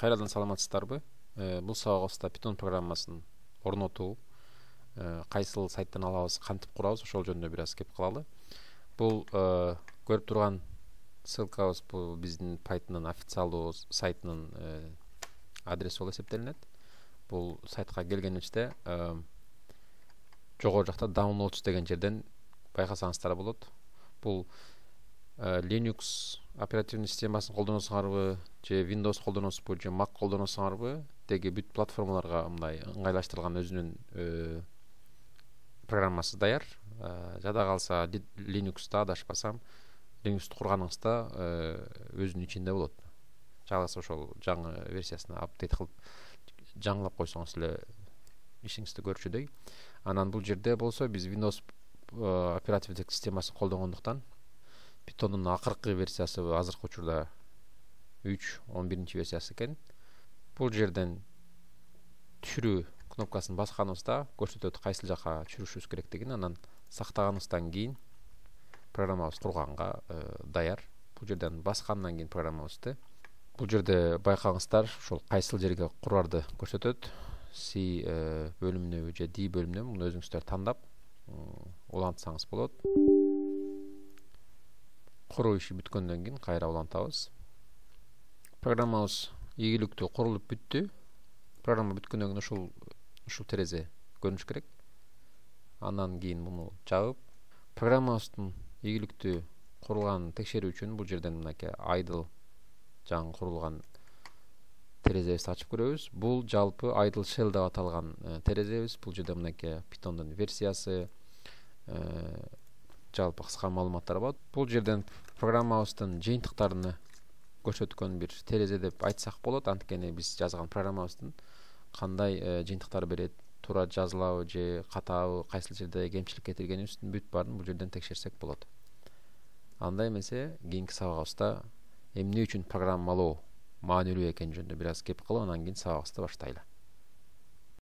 Кайрадан саламатсыздарбы? Бул сабагыбызда Python программасын орнотуу, кайсыл сайттан алабыз, кантип курабыз, ошол жөнүндө бир аз кеп кылалы. Бул көрүп турган ссылкабыз бул биздин Python'ун официалдуу сайтынын адреси болуп эсептелинет. Бул сайтка келгенибизде жогору жакта downloads деген жерден байкасаңыздар болот. Бул Linux оперативный системасын колдоносуңарбы, же Windows колдоносузбу, же Mac колдоносуңарбы, деги бүт платформаларга мындай ыңгайлаштырылган өзүнүн программасы даяр. Жада калса Linux'та адашпасам, Linux'ты курганыңызда өзүнүн ичинде болот. Жагасы ошол жаңы версиясына апдейт кылып жаңылап койсоңуз эле ишиңизди көрчүдөй. Анан бул жерде болсо биз Windows оперативдик системасын колдонгондуктан Python'ун акыркы версиясы азыркы учурда 3.11 версиясы экен. Бул жерден түшүрүү кнопкасын басканыбызда көрсөтөт кайсыл жака түшүрүшүбүз керектигин. Анан сактаганыбыздан кийин программабыз курганга даяр. Бул жерден баскандан кийин программабызды бул жерде байкаңыздар ошол кайсыл жерге курарды көрсөтөт. C бөлүмүнө же D бөлүмүнө муну өзүңүздөр тандап улантсаңыз болот. Куруу иши бүткөндөн кийин кайра улантабыз. Программабыз ийгиликтүү курулуп бүттү. Программа бүткөндөн кийин ушул терезе көрүнүш керек. Андан кийин муну жабып, программабыздын ийгиликтүү курулганын текшерүү үчүн бул жерден мынакей idle жаңы курулган терезебизди ачып көрөбүз. Бул жалпы idle shell деп аталган терезебиз. Бул жерде мынакей Python'дун версиясы, жалпы кыска маалыматтар бар. Бул жерден программабыздын жыйынтыктарын көрсөткөн бир терезе деп айтсак болот. Анткени биз жазган программабыздын кандай жыйынтыктар берет, туура жазылабы же катаабы, кайсыл жерде кемчилик кетиргенибиздин бүт баарын бул жерден текшерсек болот. Андай эмесе кийинки сабагыбызда эмне үчүн программалоо маанилүү экени жөнүндө бир аз кеп кылып, анан кийин сабагыбызды баштайлы.